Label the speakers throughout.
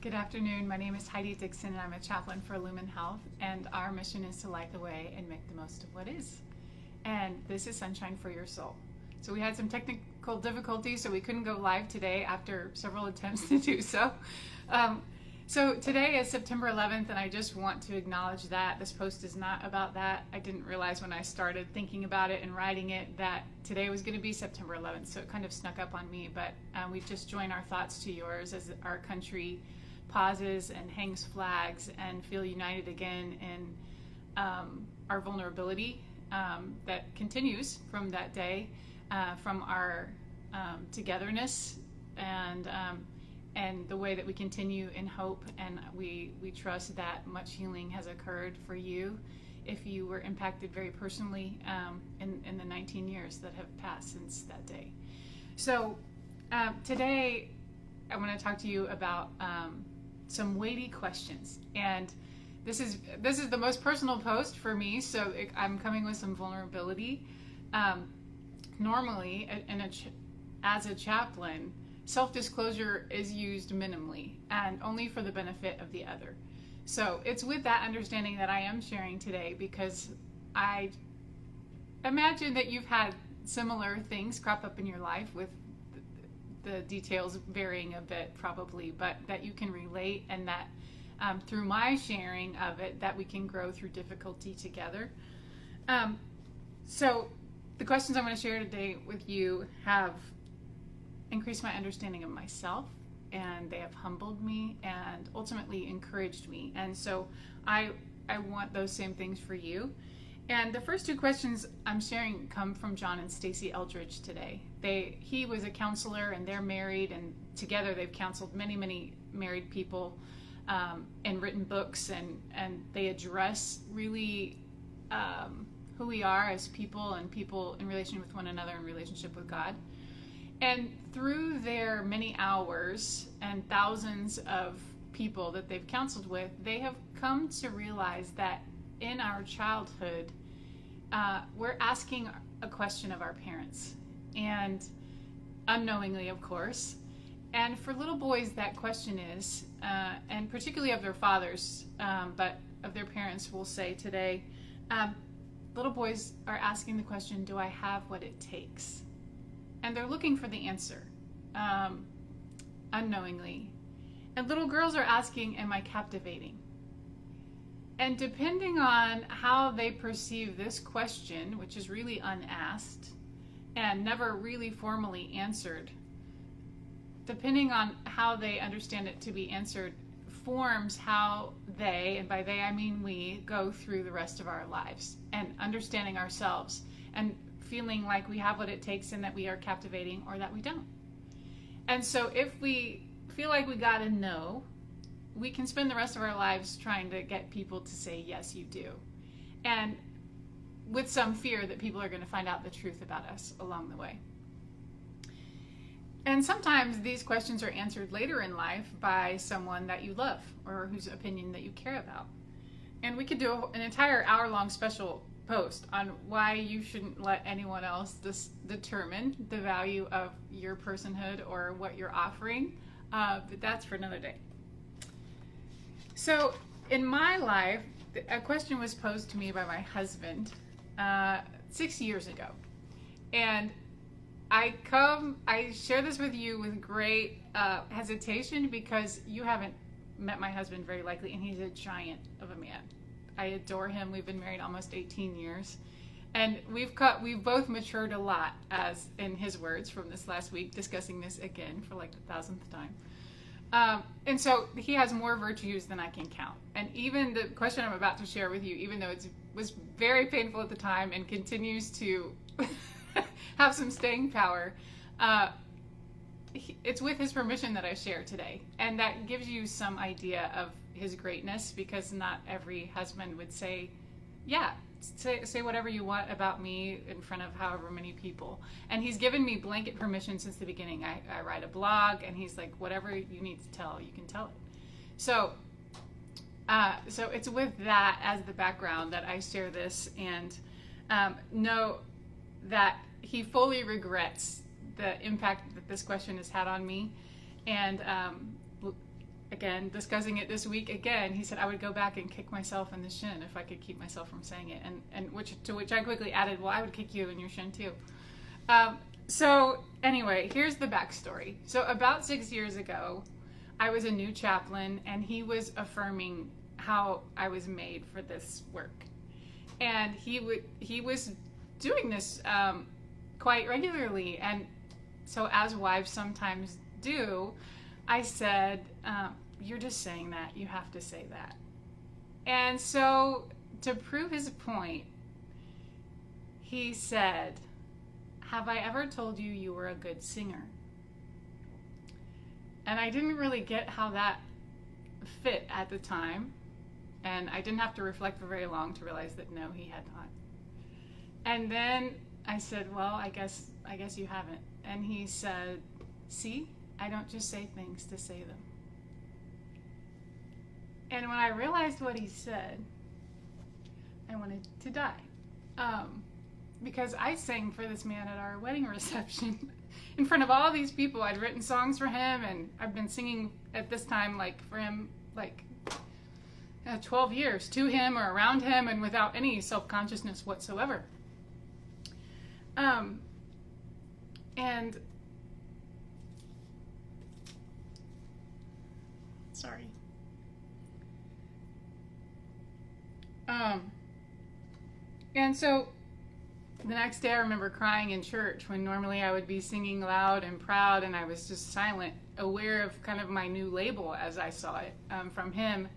Speaker 1: Good afternoon. My name is Heidi Dixon, and I'm a chaplain for Lumen Health, and our mission is to light the way and make the most of what is. And this is Sunshine for Your Soul. So we had some technical difficulties, so we couldn't go live today after several attempts to do so. So today is September 11th, and I just want to acknowledge that this post is not about that. I didn't realize when I started thinking about it and writing it that today was going to be September 11th, so it kind of snuck up on me. But we just join our thoughts to yours as our country pauses and hangs flags and feel united again in our vulnerability that continues from that day, from our togetherness and the way that we continue in hope. And we trust that much healing has occurred for you if you were impacted very personally in the 19 years that have passed since that day. So today I want to talk to you about some weighty questions, and this is the most personal post for me, so I'm coming with some vulnerability. Normally, as a chaplain, self-disclosure is used minimally and only for the benefit of the other. So it's with that understanding that I am sharing today, because I imagine that you've had similar things crop up in your life, with the details varying a bit probably, but that you can relate, and that through my sharing of it, that we can grow through difficulty together. So the questions I'm going to share today with you have increased my understanding of myself, and they have humbled me and ultimately encouraged me. And so I want those same things for you. And the first two questions I'm sharing come from John and Stacy Eldridge today. He was a counselor, and they're married, and together they've counseled many married people and written books, and they address really who we are as people, and people in relation with one another, in relationship with God. And through their many hours and thousands of people that they've counseled with, they have come to realize that in our childhood, we're asking a question of our parents, and unknowingly, of course. And for little boys, that question is, and particularly of their fathers, but of their parents, we'll say today, little boys are asking the question, do I have what it takes? And they're looking for the answer, unknowingly. And little girls are asking, am I captivating? And depending on how they perceive this question, which is really unasked and never really formally answered, depending on how they understand it to be answered, forms how they, and by they I mean we, go through the rest of our lives, and understanding ourselves and feeling like we have what it takes, and that we are captivating, or that we don't. And so if we feel like we gotta know, we can spend the rest of our lives trying to get people to say, yes, you do. And with some fear that people are going to find out the truth about us along the way. And sometimes these questions are answered later in life by someone that you love, or whose opinion that you care about. And we could do an entire hour-long special post on why you shouldn't let anyone else determine the value of your personhood or what you're offering. But that's for another day. So in my life, a question was posed to me by my husband 6 years ago. And I share this with you with great hesitation, because you haven't met my husband very likely, and he's a giant of a man. I adore him. We've been married almost 18 years. And we've both matured a lot, as in his words from this last week, discussing this again for like the 1000th time. And so he has more virtues than I can count. And even the question I'm about to share with you, even though it was very painful at the time and continues to have some staying power, it's with his permission that I share today. And that gives you some idea of his greatness, because not every husband would say, yeah, say whatever you want about me in front of however many people. And he's given me blanket permission since the beginning. I write a blog, and he's like, whatever you need to tell, you can tell it. So it's with that as the background that I share this, and know that he fully regrets the impact that this question has had on me, and again, discussing it this week again, he said I would go back and kick myself in the shin if I could keep myself from saying it. And to which I quickly added, well, I would kick you in your shin too. So anyway, here's the backstory. So about 6 years ago, I was a new chaplain, and he was affirming how I was made for this work. And he was doing this quite regularly. And so as wives sometimes do, I said, you're just saying that. You have to say that. And so to prove his point, he said, have I ever told you you were a good singer? And I didn't really get how that fit at the time. And I didn't have to reflect for very long to realize that no, he had not. And then I said, well, I guess you haven't. And he said, see, I don't just say things to say them. And when I realized what he said, I wanted to die. Because I sang for this man at our wedding reception in front of all these people. I'd written songs for him, and I've been singing at this time, like, for him, like, 12 years, to him or around him, and without any self-consciousness whatsoever. And sorry. And so the next day I remember crying in church when normally I would be singing loud and proud, and I was just silent, aware of kind of my new label as I saw it from him,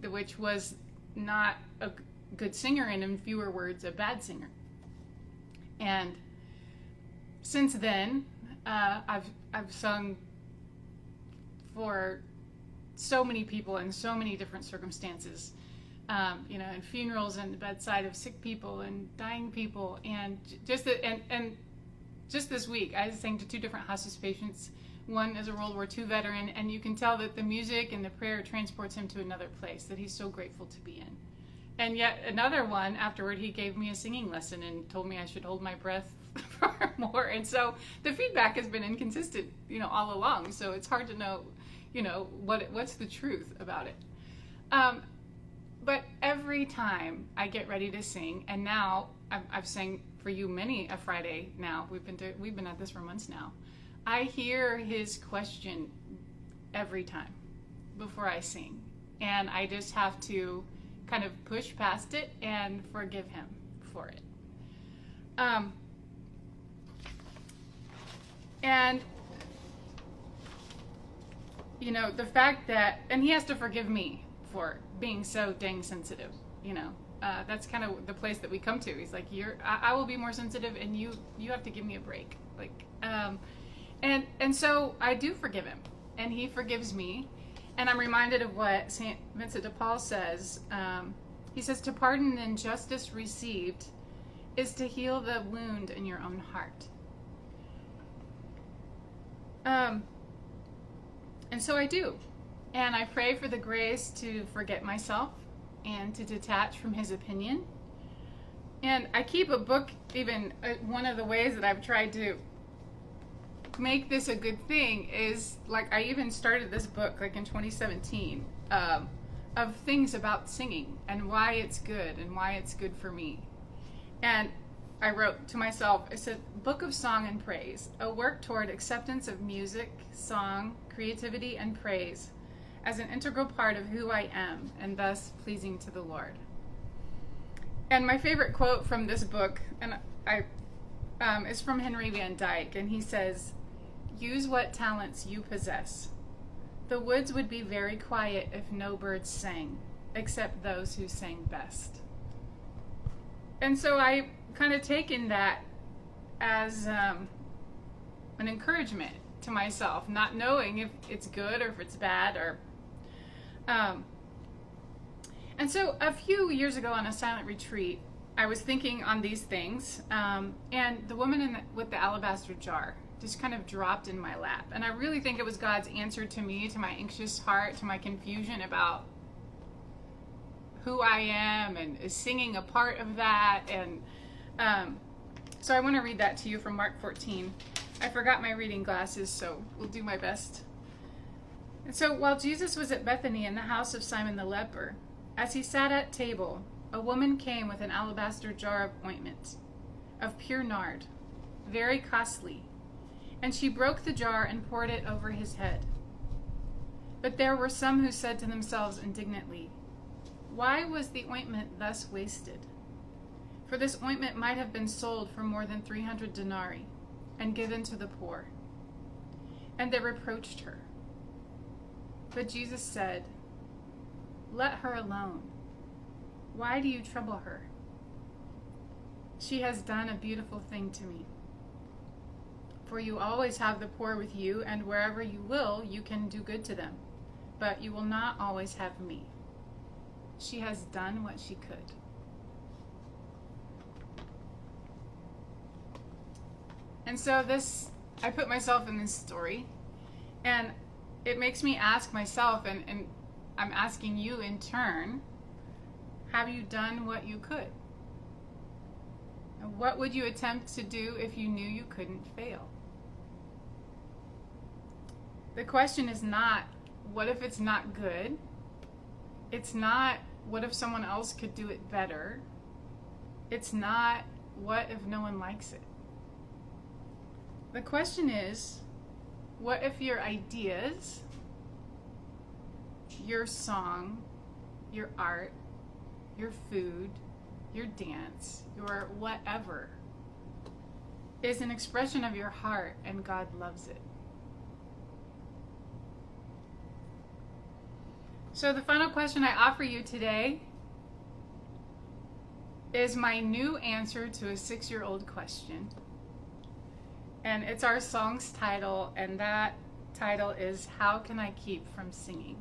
Speaker 1: which was not a good singer, and in fewer words, a bad singer. And since then, I've sung for so many people in so many different circumstances, in funerals and the bedside of sick people and dying people, and just this week I sang to 2 different hospice patients. One is a World War II veteran, and you can tell that the music and the prayer transports him to another place that he's so grateful to be in. And yet another one, afterward, he gave me a singing lesson and told me I should hold my breath for more. And so the feedback has been inconsistent, all along. So it's hard to know, what's the truth about it. But every time I get ready to sing, and now I've sang for you many a Friday now. We've been at this for months now. I hear his question every time before I sing, and I just have to kind of push past it and forgive him for it. And the fact that, and he has to forgive me for being so dang sensitive, that's kind of the place that we come to. He's like, I will be more sensitive, and you have to give me a break. And so I do forgive him, and he forgives me. And I'm reminded of what St. Vincent de Paul says. He says, to pardon injustice received is to heal the wound in your own heart. And so I do. And I pray for the grace to forget myself and to detach from his opinion. And I keep a book, even one of the ways that I've tried to make this a good thing is, I even started this book in 2017 of things about singing and why it's good and why it's good for me. And I wrote to myself, I said, Book of Song and Praise, a work toward acceptance of music, song, creativity, and praise as an integral part of who I am, and thus pleasing to the Lord. And my favorite quote from this book, is from Henry Van Dyke, and he says, use what talents you possess. The woods would be very quiet if no birds sang, except those who sang best. And so I kind of taken that as an encouragement to myself, not knowing if it's good or if it's bad, or and so a few years ago on a silent retreat, I was thinking on these things, and the woman with the alabaster jar just kind of dropped in my lap. And I really think it was God's answer to me, to my anxious heart, to my confusion about who I am, and is singing a part of that. And so I want to read that to you from Mark 14. I forgot my reading glasses, so we'll do my best. And so while Jesus was at Bethany in the house of Simon the leper, as he sat at table, a woman came with an alabaster jar of ointment, of pure nard, very costly, and she broke the jar and poured it over his head. But there were some who said to themselves indignantly, "Why was the ointment thus wasted? For this ointment might have been sold for more than 300 denarii and given to the poor." And they reproached her. But Jesus said, "Let her alone. Why do you trouble her? She has done a beautiful thing to me. For you always have the poor with you, and wherever you will, you can do good to them. But you will not always have me. She has done what she could." And so I put myself in this story, and it makes me ask myself, and I'm asking you in turn, have you done what you could? And what would you attempt to do if you knew you couldn't fail? The question is not, what if it's not good? It's not, what if someone else could do it better? It's not, what if no one likes it? The question is, what if your ideas, your song, your art, your food, your dance, your whatever, is an expression of your heart and God loves it? So the final question I offer you today is my new answer to a 6-year-old question. And it's our song's title, and that title is "How Can I Keep from Singing?"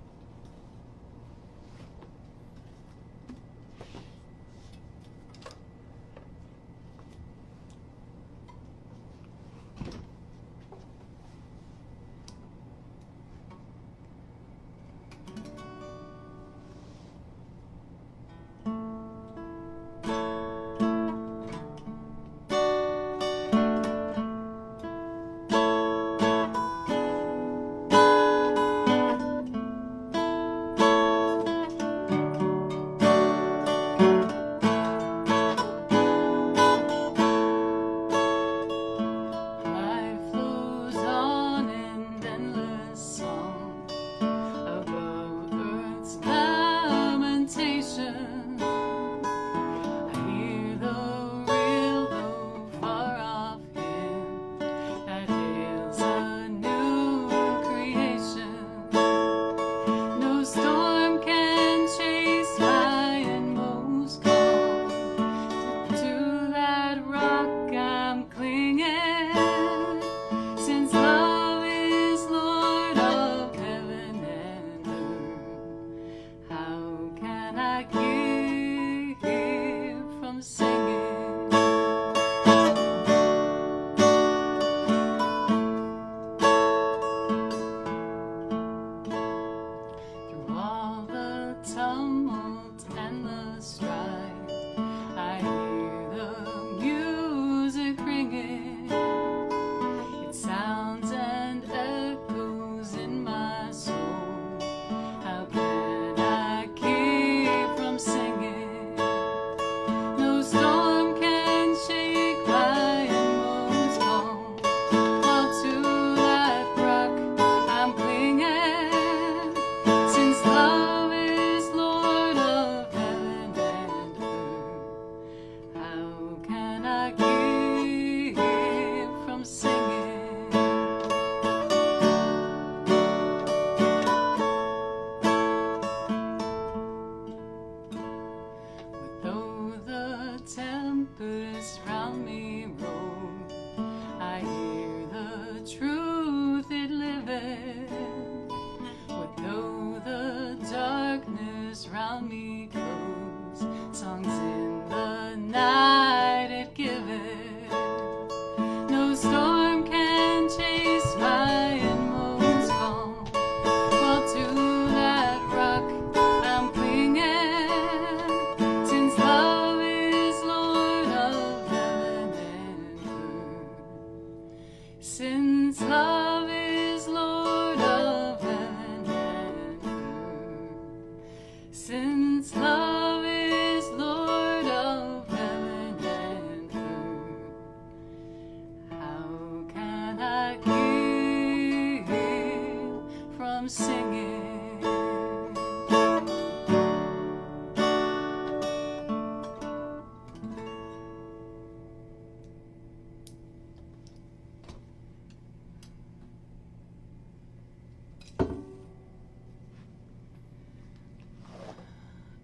Speaker 2: I'm singing.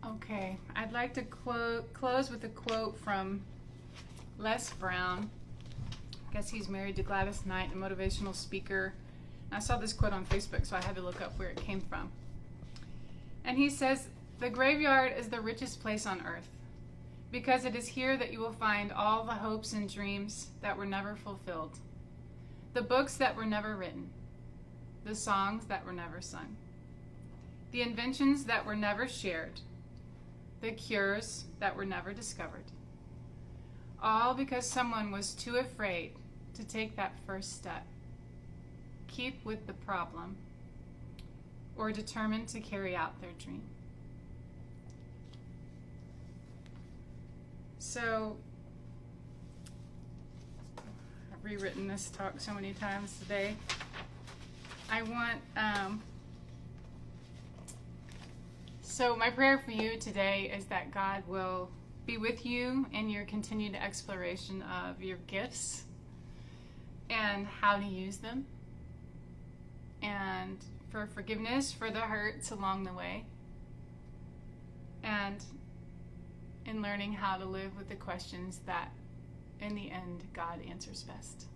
Speaker 1: Okay, I'd like to close with a quote from Les Brown. I guess he's married to Gladys Knight, a motivational speaker. I saw this quote on Facebook, so I had to look up where it came from. And he says, "The graveyard is the richest place on earth, because it is here that you will find all the hopes and dreams that were never fulfilled, the books that were never written, the songs that were never sung, the inventions that were never shared, the cures that were never discovered. All because someone was too afraid to take that first step, keep with the problem, or determined to carry out their dream." So, I've rewritten this talk so many times today. I want, so my prayer for you today is that God will be with you in your continued exploration of your gifts and how to use them, and for forgiveness for the hurts along the way, and in learning how to live with the questions that in the end God answers best.